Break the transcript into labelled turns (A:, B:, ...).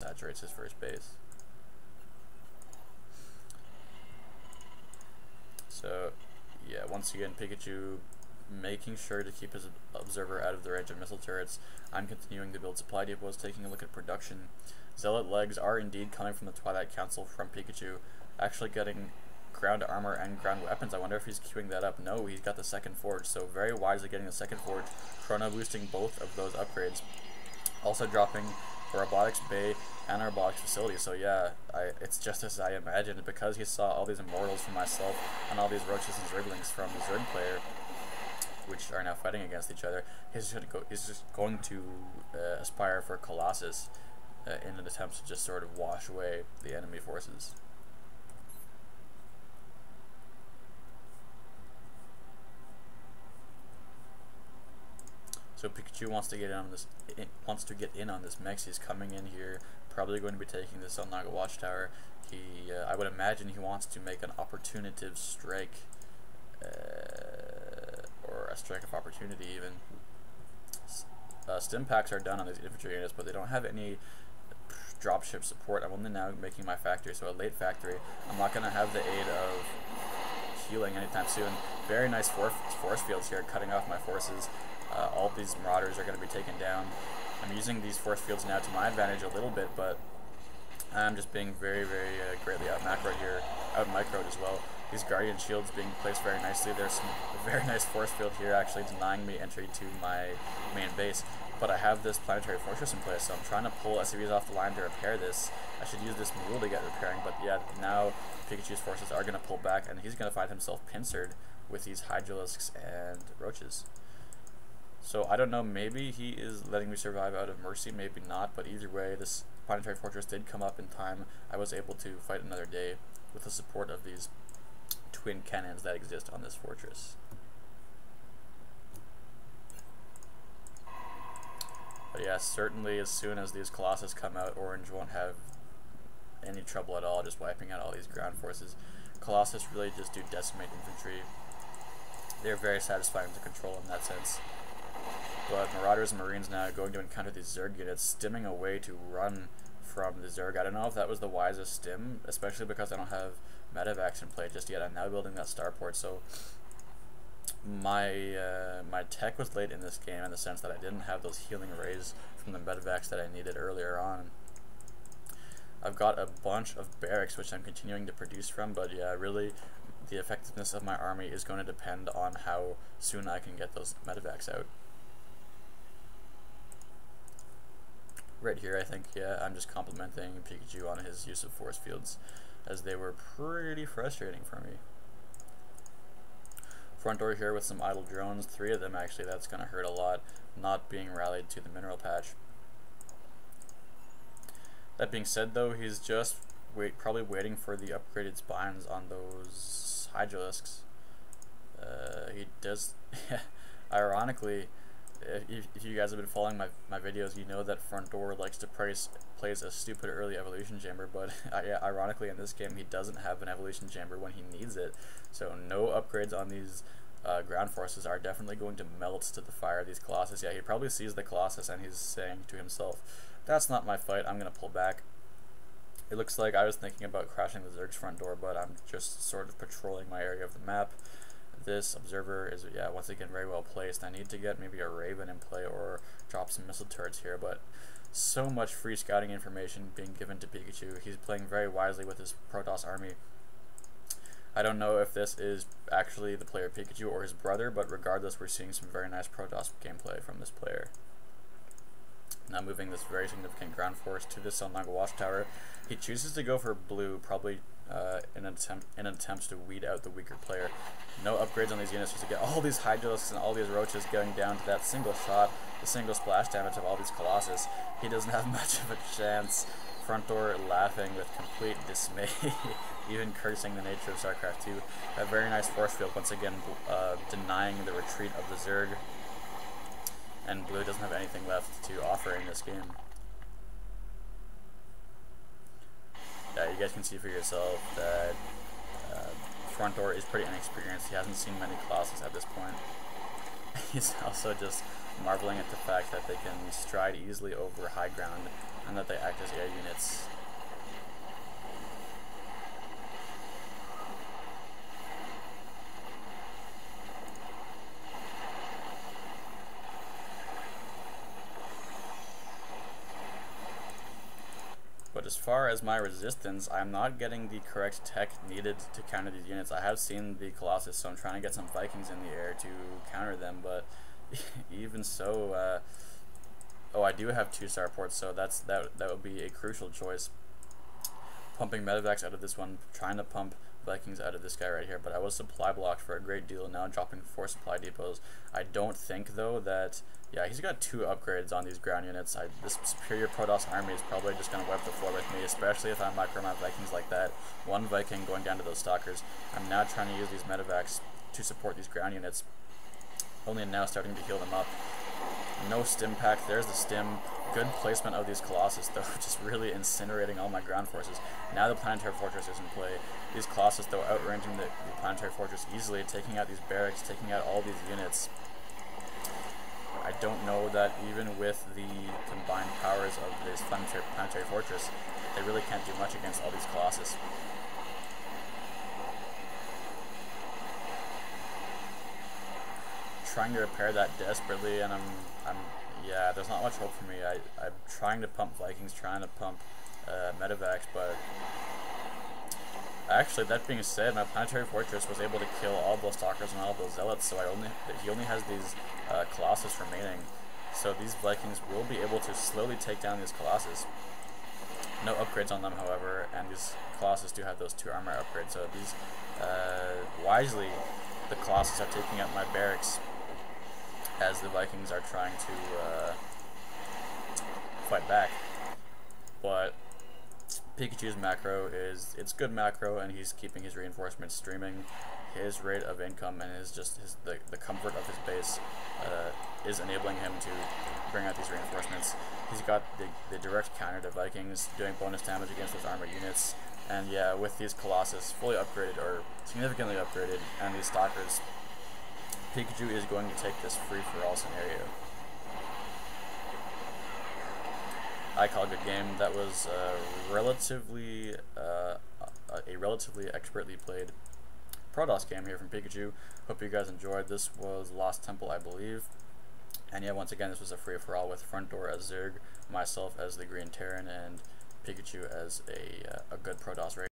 A: saturates his first base. So yeah, once again Pycckuu making sure to keep his observer out of the range of missile turrets. I'm continuing to build supply depots, taking a look at production. Zealot legs are indeed coming from the Twilight Council from Pycckuu, actually getting ground armor and ground weapons. I wonder if he's queuing that up. No, he's got the second forge, so very wisely getting the second forge, chrono boosting both of those upgrades. Also dropping a robotics bay and a robotics facility. So yeah, it's just as I imagined, because he saw all these immortals from myself and all these roaches and zerglings from the Zerg player, which are now fighting against each other. He's just going to aspire for Colossus in an attempt to just sort of wash away the enemy forces. So Pycckuu wants to get in on this. Mech. He's coming in here, probably going to be taking this Selnaga Watchtower. I would imagine he wants to make an opportunative strike, or a strike of opportunity even. Stim packs are done on these infantry units, but they don't have any dropship support. I'm only now making my factory, so a late factory. I'm not going to have the aid of healing anytime soon. Very nice force fields here, cutting off my forces. All these marauders are going to be taken down. I'm using these force fields now to my advantage a little bit, but I'm just being very, very greatly out-microed here, out-microed as well. These guardian shields being placed very nicely. There's some very nice force field here, actually denying me entry to my main base. But I have this planetary fortress in place, so I'm trying to pull SCVs off the line to repair this. I should use this mule to get repairing, but yeah, now Pycckуу's forces are going to pull back, and he's going to find himself pincered with these hydralisks and roaches. So I don't know, maybe he is letting me survive out of mercy, maybe not, but either way, this planetary fortress did come up in time. I was able to fight another day with the support of these twin cannons that exist on this fortress. But yeah, certainly as soon as these Colossus come out, Orange won't have any trouble at all just wiping out all these ground forces. Colossus really just do decimate infantry. They're very satisfying to control in that sense. But Marauders and Marines now are going to encounter these Zerg units, stimming away to run from the Zerg. I don't know if that was the wisest stim, especially because I don't have medevacs in play just yet. I'm now building that starport, so my tech was late in this game in the sense that I didn't have those healing rays from the medevacs that I needed earlier on. I've got a bunch of barracks which I'm continuing to produce from, but yeah, really the effectiveness of my army is going to depend on how soon I can get those medevacs out. Right here, I think, yeah, I'm just complimenting Pycckuu on his use of force fields, as they were pretty frustrating for me. Frontdoor here with some idle drones, 3 of them actually. That's going to hurt a lot, not being rallied to the mineral patch. That being said, though, he's just probably waiting for the upgraded spines on those hydralisks. He does, ironically, if you guys have been following my videos, you know that Frontdoor likes to plays a stupid early evolution chamber, but yeah, ironically in this game he doesn't have an evolution chamber when he needs it, so no upgrades on these ground forces are definitely going to melt to the fire of these Colossus. Yeah, he probably sees the Colossus and he's saying to himself, that's not my fight, I'm going to pull back. It looks like I was thinking about crashing the Zerg's front door, but I'm just sort of patrolling my area of the map. This observer is, yeah, once again very well placed. I need to get maybe a Raven in play or drop some missile turrets here, but so much free scouting information being given to Pycckuu. He's playing very wisely with his Protoss army. I don't know if this is actually the player Pycckuu or his brother, but regardless, we're seeing some very nice Protoss gameplay from this player. Now moving this very significant ground force to the Selnaga Watchtower. He chooses to go for blue, probably in an attempt to weed out the weaker player. No upgrades on these units, just to get all these hydralisks and all these roaches going down to that single shot, the single splash damage of all these Colossus. He doesn't have much of a chance. Frontdoor laughing with complete dismay, even cursing the nature of Starcraft 2. A very nice force field, once again denying the retreat of the Zerg. And blue doesn't have anything left to offer in this game. Yeah, you guys can see for yourself that Frontdoor is pretty inexperienced. He hasn't seen many Colossus at this point. He's also just marveling at the fact that they can stride easily over high ground and that they act as air units. But as far as my resistance, I'm not getting the correct tech needed to counter these units. I have seen the Colossus, so I'm trying to get some Vikings in the air to counter them, but even so, oh, I do have 2 starports, so that would be a crucial choice. Pumping medevacs out of this one, trying to pump Vikings out of this guy right here, but I was supply blocked for a great deal, now dropping 4 supply depots. I don't think, though, that... Yeah, he's got 2 upgrades on these ground units. This superior Protoss army is probably just going to wipe the floor with me, especially if I micro my Vikings like that. 1 Viking going down to those stalkers. I'm now trying to use these medevacs to support these ground units, only now starting to heal them up. No stim pack, there's the stim. Good placement of these Colossus, though, just really incinerating all my ground forces. Now the Planetary Fortress is in play. These Colossus, though, outranging the Planetary Fortress easily, taking out these barracks, taking out all these units. I don't know that even with the combined powers of this Planetary Fortress, they really can't do much against all these Colossus. Trying to repair that desperately, and yeah, there's not much hope for me. I'm trying to pump Vikings, trying to pump medevacs, but actually, that being said, my Planetary Fortress was able to kill all those stalkers and all those zealots, so he only has these Colossus remaining. So these Vikings will be able to slowly take down these Colossus. No upgrades on them, however, and these Colossus do have those 2 armor upgrades. So these, wisely, the Colossus are taking out my barracks as the Vikings are trying to fight back. But Pycckoo's macro it's good macro, and he's keeping his reinforcements streaming. His rate of income and the comfort of his base is enabling him to bring out these reinforcements. He's got the direct counter to Vikings, doing bonus damage against those armored units. And yeah, with these Colossus fully upgraded or significantly upgraded, and these stalkers, Pycckuu is going to take this free-for-all scenario. I call a good game. That was a relatively expertly played Protoss game here from Pycckuu. Hope you guys enjoyed. This was Lost Temple, I believe. And yeah, once again, this was a free-for-all with Frontdoor as Zerg, myself as the Green Terran, and Pycckuu as a good Protoss raid.